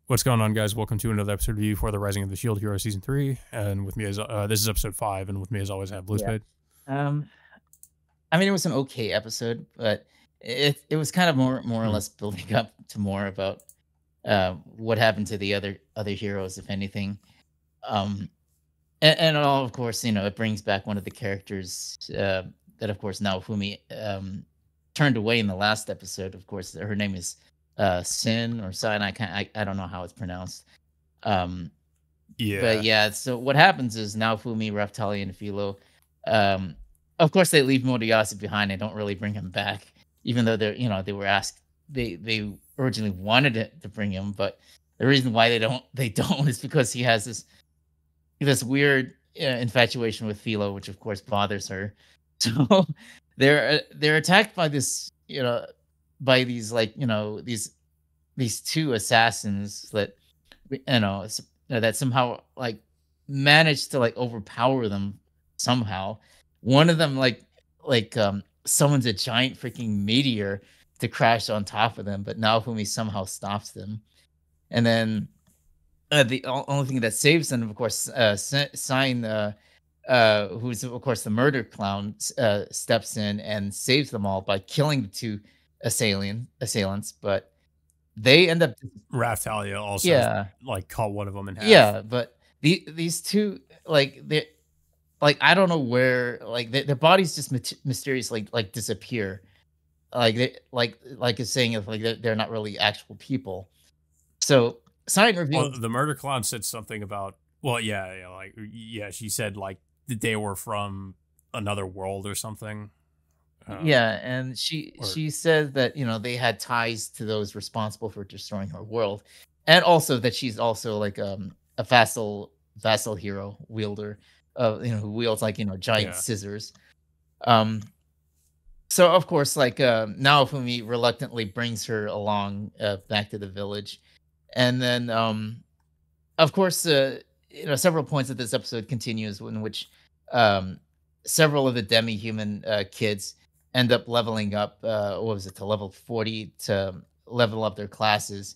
What's going on, guys? Welcome to another episode review for the Rising of the Shield Hero Season 3. And with me, as this is episode 5, and with me, as always, I have Blue Yeah. Spade. Um, I mean, it was an okay episode, but it was kind of more or Mhm. less building up to more about what happened to the other heroes, if anything. Um, and all, of course, it brings back one of the characters that, of course, now Fumi turned away in the last episode. Of course, her name is Sin or Sin. I don't know how it's pronounced. Um, but Yeah. yeah, so what happens is now Fumi, Raftali, and Philo, um, of course they leave Moriyasu behind. They don't really bring him back, even though they were asked. They originally wanted to bring him, but the reason why they don't is because he has this weird infatuation with Philo, which of course bothers her. So they're attacked by this by these these two assassins that that somehow like managed to like overpower them somehow. One of them summons a giant freaking meteor to crash on top of them, but Naofumi somehow stops them. And then only thing that saves them, of course, Sign, who's of course the murder clown, steps in and saves them all by killing the two assailants. But they end up, Raftalia also, yeah, caught one of them in half. yeah. But these two, they like I don't know where, like their bodies just mysteriously like disappear. Like they like it's saying if like they're not really actual people. So Sign Well, reveals. the murder clown said something about, well, yeah, she said, that they were from another world or something. Um, Yeah, and she or, she says that they had ties to those responsible for destroying her world, and also that she's also like a vassal hero wielder, who wields like giant yeah. scissors. Um, so of course, like Naofumi reluctantly brings her along back to the village, and then of course, several points of this episode continues in which um, several of the demi-human kids end up leveling up. What was it, to level 40 to level up their classes?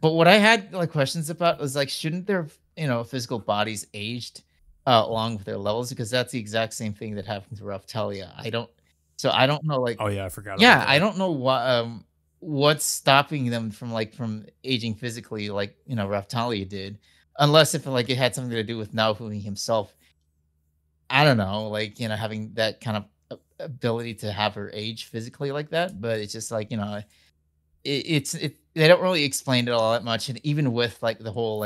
But what I had like questions about was like, shouldn't their physical bodies aged along with their levels? Because that's the exact same thing that happened to Raftalia. I don't know. Like, Oh, yeah, I forgot about yeah, I that. don't know what's stopping them from from aging physically like Raftalia did, unless if like it had something to do with Naofumi himself. I don't know, like having that kind of ability to have her age physically like that. But it's just like it they don't really explain it all that much, and even with like the whole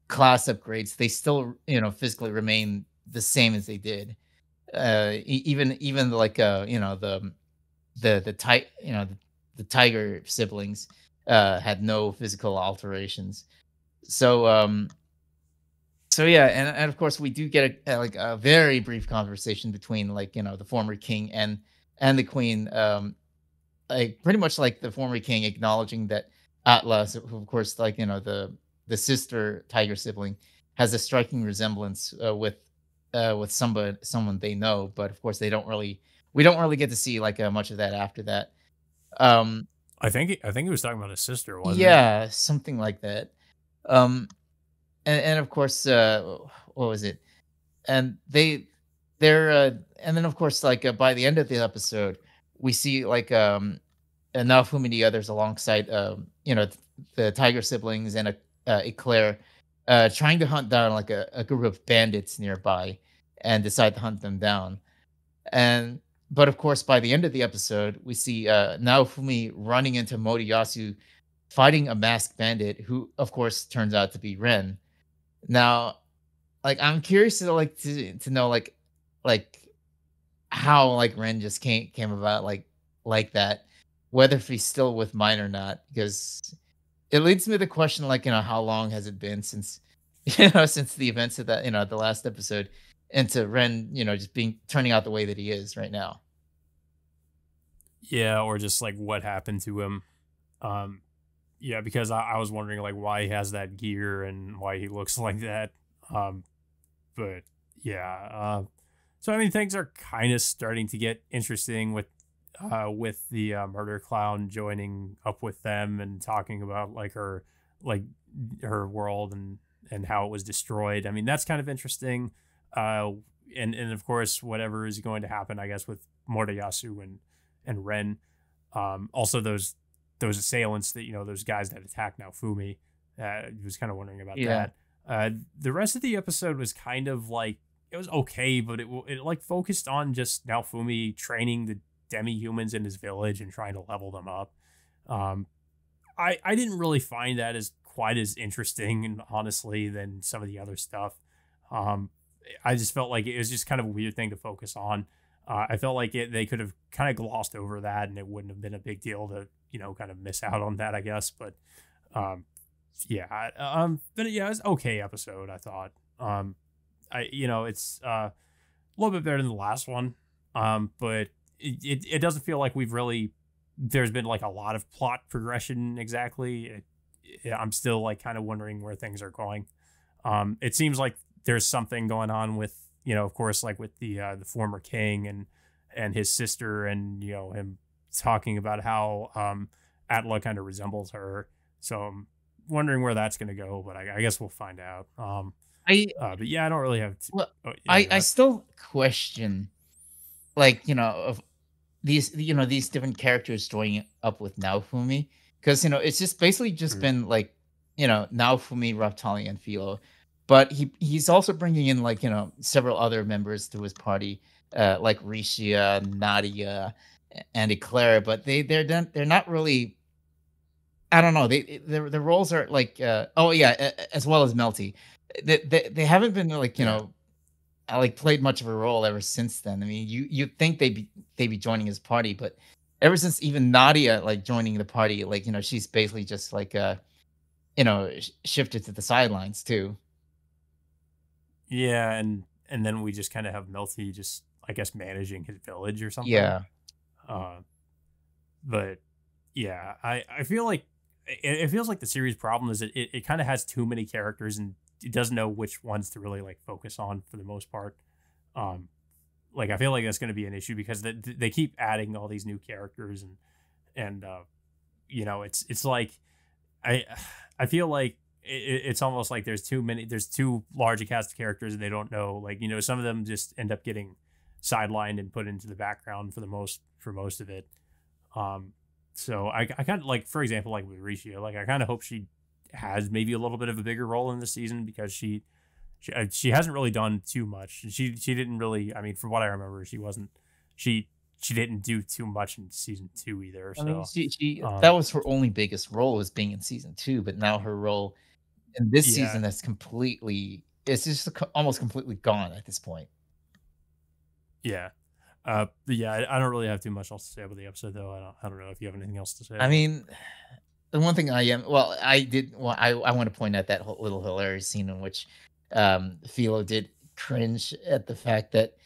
class upgrades, they still physically remain the same as they did. Even like the the tiger siblings had no physical alterations. So so yeah, and of course we do get a very brief conversation between the former king and the queen, like pretty much like the former king acknowledging that Atlas, who of course the sister tiger sibling, has a striking resemblance with someone they know. But of course we don't really get to see much of that after that. Um, I think he was talking about his sister, wasn't he? yeah, something like that. Um, and of course, what was it? And they're and then of course by the end of the episode, we see enough who many others alongside the tiger siblings and Eclair trying to hunt down like a group of bandits nearby and decide to hunt them down. And but of course, by the end of the episode, we see Naofumi running into Moriyasu fighting a masked bandit who, of course, turns out to be Ren. Now, like I'm curious to know like how like Ren just came about like that, whether if he's still with mine or not, because it leads me to the question how long has it been since since the events of that the last episode, and to Ren just being turning out the way that he is right now. Yeah, or just what happened to him. Um, yeah, because I was wondering why he has that gear and why he looks like that. Um, but yeah, so I mean things are kind of starting to get interesting with the murder clown joining up with them and talking about her like her world and how it was destroyed. I mean, that's kind of interesting. Uh, and of course, whatever is going to happen, I guess, with Mordayasu and Ren. Also those assailants that those guys that attacked Naofumi. I was kind of wondering about Yeah. that. The rest of the episode was kind of like it was okay, but it like focused on just Naofumi training the demi-humans in his village and trying to level them up. Um, I didn't really find that as quite as interesting and honestly than some of the other stuff. Um, I just felt like it was just kind of a weird thing to focus on. I felt like they could have kind of glossed over that and it wouldn't have been a big deal to kind of miss out on that, I guess. But um, but yeah, it's okay episode. I thought. It's a little bit better than the last one. But it doesn't feel like we've really there's been like a lot of plot progression exactly. I'm still like kind of wondering where things are going. It seems like there's something going on with of course, like with the former king and his sister, and him talking about how Atla kind of resembles her. So I'm wondering where that's going to go, but I guess we'll find out. I But yeah, I don't really have. well, Oh, yeah, go I ahead. still question, like, of these, these different characters joining up with Naofumi, because it's just basically just Mm. been like, Naofumi, Raftali, and Philo, but he's also bringing in, like, several other members to his party, like Rishia, Nadia, and Eclair, but they're not really. I don't know. Their roles are like, oh yeah, as well as Melty. They haven't been like, Yeah. like played much of a role ever since then. I mean, you think they'd be joining his party, but ever since even Nadia like joining the party, like, she's basically just like, shifted to the sidelines too. Yeah, and then we just kind of have Melty just I guess managing his village or something. Yeah. Uh, but yeah, I feel like it feels like the series problem is that it kind of has too many characters and it doesn't know which ones to really like focus on for the most part. Um, like I feel like that's going to be an issue because they keep adding all these new characters and it's like I I feel like it's almost like there's too large a cast of characters and they don't know like some of them just end up getting sidelined and put into the background for most of it. um so I kind of like, for example, like with Rishia, like I kind of hope she has maybe a little bit of a bigger role in the season because she hasn't really done too much. She didn't really. I mean, from what I remember, she she didn't do too much in season two either. I mean, So she that um was her only biggest role, was being in season 2, but now her role in this yeah, season that's it's just almost completely gone at this point. yeah. But yeah, I don't really have too much else to say about the episode though. I don't know if you have anything else to say I about it. mean, the one thing I want to point out that little hilarious scene in which Philo did cringe at the fact that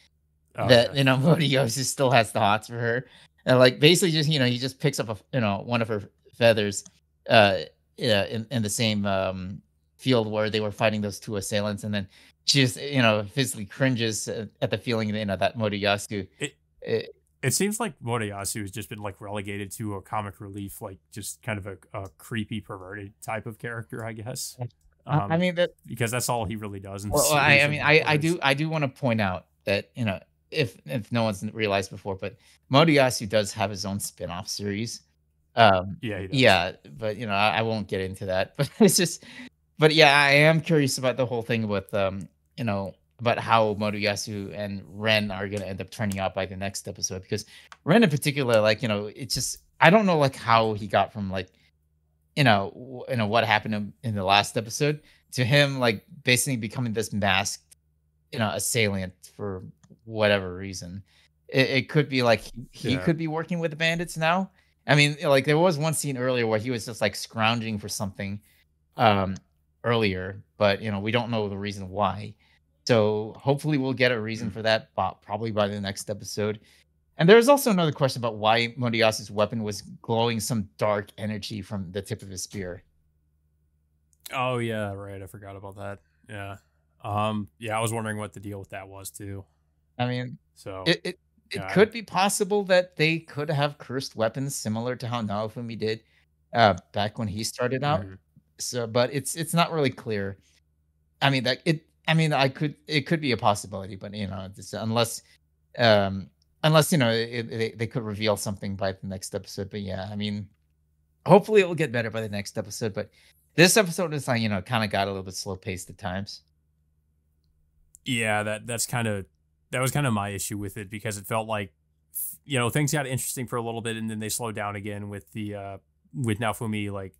Oh yeah, Modiosi still has the hots for her. And like basically just, he just picks up one of her feathers uh yeah, in the same field where they were fighting those two assailants, and then she just, physically cringes at the feeling that, that Moriyasu. it uh, it seems like Moriyasu has just been like relegated to a comic relief, like just kind of a creepy, perverted type of character, I guess. I mean that. Because that's all he really does in the Well, I series, mean, and was I do want to point out that, if no one's realized before, but Moriyasu does have his own spin-off series. yeah, he does. Yeah, but I won't get into that. But it's just, but yeah, I am curious about the whole thing with about how Moriyasu and Ren are gonna end up turning out by the next episode, because Ren in particular, like, it's just, I don't know like how he got from like, what happened in the last episode to him like basically becoming this masked, assailant for whatever reason. It could be like he Yeah. could be working with the bandits now. I mean, like there was one scene earlier where he was just like scrounging for something um earlier, but we don't know the reason why. So hopefully we'll get a reason Mm. for that, probably by the next episode. And there's also another question about why Moriasu's weapon was glowing some dark energy from the tip of his spear. Oh yeah, right. I forgot about that. Yeah. Yeah, I was wondering what the deal with that was too. I mean, So it yeah. could be possible that they could have cursed weapons similar to how Naofumi did back when he started out. Mhm. So, but it's not really clear. I mean, that it. I mean, it could be a possibility, but unless um unless they could reveal something by the next episode. But yeah, I mean, hopefully it will get better by the next episode. But this episode is like kind of got a little bit slow paced at times. Yeah, that was kind of my issue with it because it felt like things got interesting for a little bit and then they slowed down again with the with Naofumi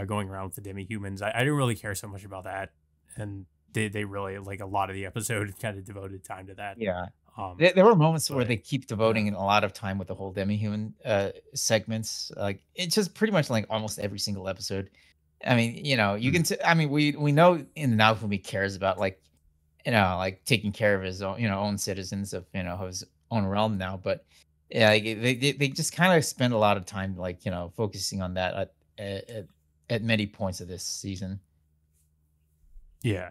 going around with the demi-humans. I didn't really care so much about that, and they really like a lot of the episode kind of devoted time to that. Yeah. Um, There were moments where but they keep yeah, devoting a lot of time with the whole demi-human segments. Like it's just pretty much like almost every single episode. I mean, you mm, can. I mean, we know in the Naofumi cares about like like taking care of his own own citizens of his own realm now. But yeah, like, they just kind of spend a lot of time like focusing on that at, at at many points of this season. yeah.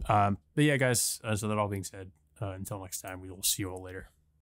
But yeah, guys. So that all being said, until next time, we will see you all later.